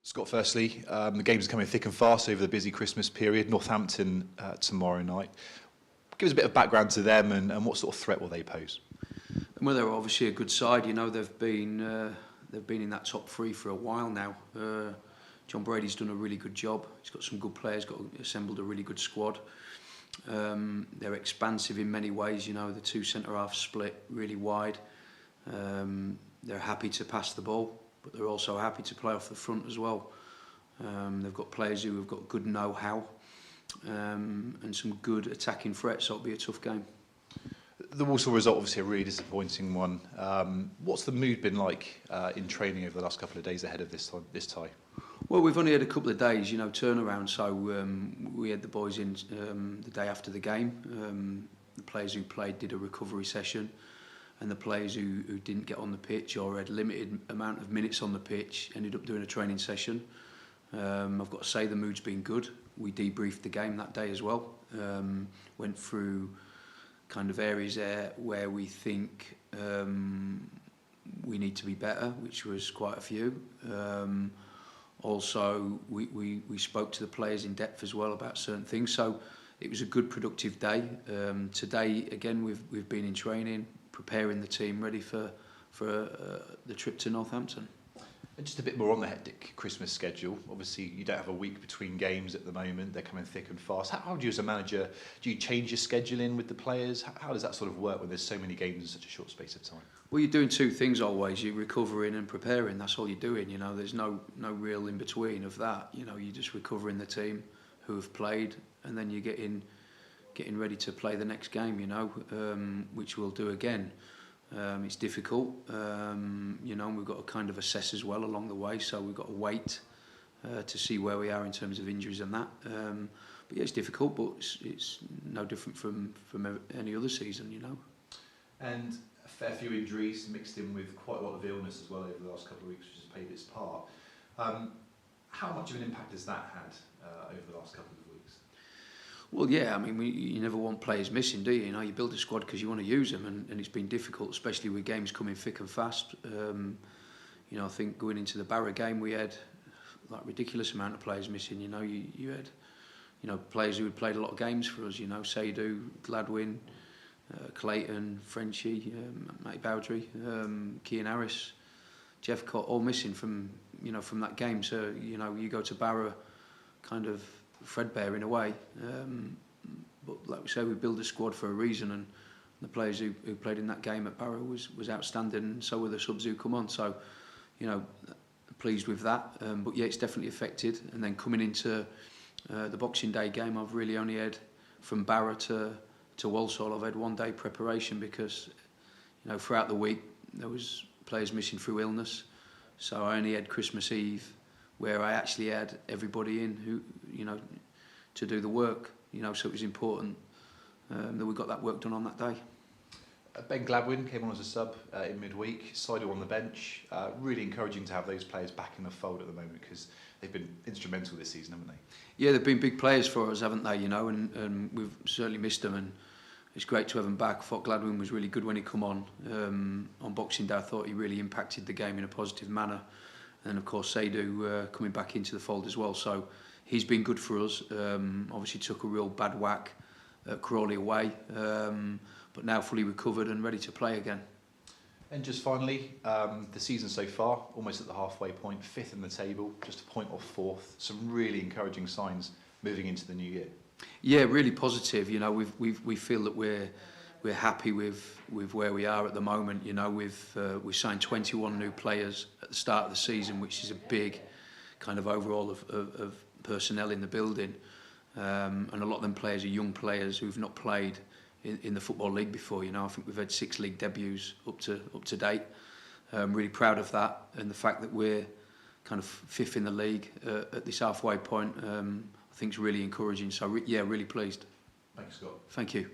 Scott, firstly, the games are coming thick and fast over the busy Christmas period. Northampton tomorrow night. Give us a bit of background to them and what sort of threat will they pose? Well, they're obviously a good side. You know, they've been in that top three for a while now. John Brady's done a really good job. He's got some good players, assembled a really good squad. They're expansive in many ways. You know, the two centre-halves split really wide. They're happy to pass the ball, but they're also happy to play off the front as well. They've got players who have got good know-how and some good attacking threats, so it'll be a tough game. The Walsall result, obviously a really disappointing one. What's the mood been like in training over the last couple of days ahead of this tie? Well, we've only had a couple of days, you know, turnaround, so we had the boys in the day after the game. The players who played did a recovery session, and the players who didn't get on the pitch or had limited amount of minutes on the pitch ended up doing a training session. I've got to say the mood's been good. We debriefed the game that day as well. Went through kind of areas there where we think we need to be better, which was quite a few. Also, we spoke to the players in depth as well about certain things. So it was a good, productive day. Today, again, we've been in training, preparing the team ready for the trip to Northampton. And just a bit more on the hectic Christmas schedule. Obviously, you don't have a week between games at the moment. They're coming thick and fast. How do you, as a manager, do you change your scheduling with the players? How does that sort of work when there's so many games in such a short space of time? Well, you're doing two things always. You're recovering and preparing. That's all you're doing. You know, there's no real in between of that. You know, you're just recovering the team who have played, and then you're getting ready to play the next game. You know, which we'll do again. It's difficult, you know, and we've got to kind of assess as well along the way, so we've got to wait to see where we are in terms of injuries and that. But yeah, it's difficult, but it's no different from any other season, you know. And a fair few injuries mixed in with quite a lot of illness as well over the last couple of weeks, which has played its part. How much of an impact has that had over the last couple of weeks? Well, yeah, I mean, you never want players missing, do you? You know, you build a squad because you want to use them, and it's been difficult, especially with games coming thick and fast. You know, I think going into the Barra game, we had like ridiculous amount of players missing. You know, you had, you know, players who had played a lot of games for us. You know, Seydu, Gladwin, Clayton, Frenchie, Matty Bowdry, Kean Harris, Jeff Cott, all missing from that game. So you know, you go to Barra, kind of threadbare in a way, but like we say, we build a squad for a reason, and the players who played in that game at Barrow was outstanding, and so were the subs who come on. So, you know, pleased with that. But yeah, it's definitely affected. And then coming into the Boxing Day game, I've really only had from Barrow to Walsall. I've had 1 day preparation because, you know, throughout the week there was players missing through illness. So I only had Christmas Eve, where I actually had everybody in who, you know, to do the work, you know, so it was important that we got that work done on that day. Ben Gladwin came on as a sub in midweek, Seydu on the bench. Really encouraging to have those players back in the fold at the moment because they've been instrumental this season, haven't they? Yeah, they've been big players for us, haven't they, you know, and we've certainly missed them, and it's great to have him back. I thought Gladwin was really good when he come on. On Boxing Day, I thought he really impacted the game in a positive manner. And of course, Seydu coming back into the fold as well. So he's been good for us. Obviously took a real bad whack at Crawley away, but now fully recovered and ready to play again. And just finally, the season so far, almost at the halfway point, 5th in the table, just a point off 4th. Some really encouraging signs moving into the new year. Yeah, really positive. You know, we feel that we're happy with where we are at the moment. You know, we signed 21 new players at the start of the season, which is a big kind of overall of personnel in the building, and a lot of them players are young players who've not played in the Football League before. You know, I think we've had 6 league debuts up to date. I'm really proud of that, and the fact that we're kind of 5th in the league at this halfway point, I think is really encouraging. So yeah, really pleased. Thanks, Scott. Thank you.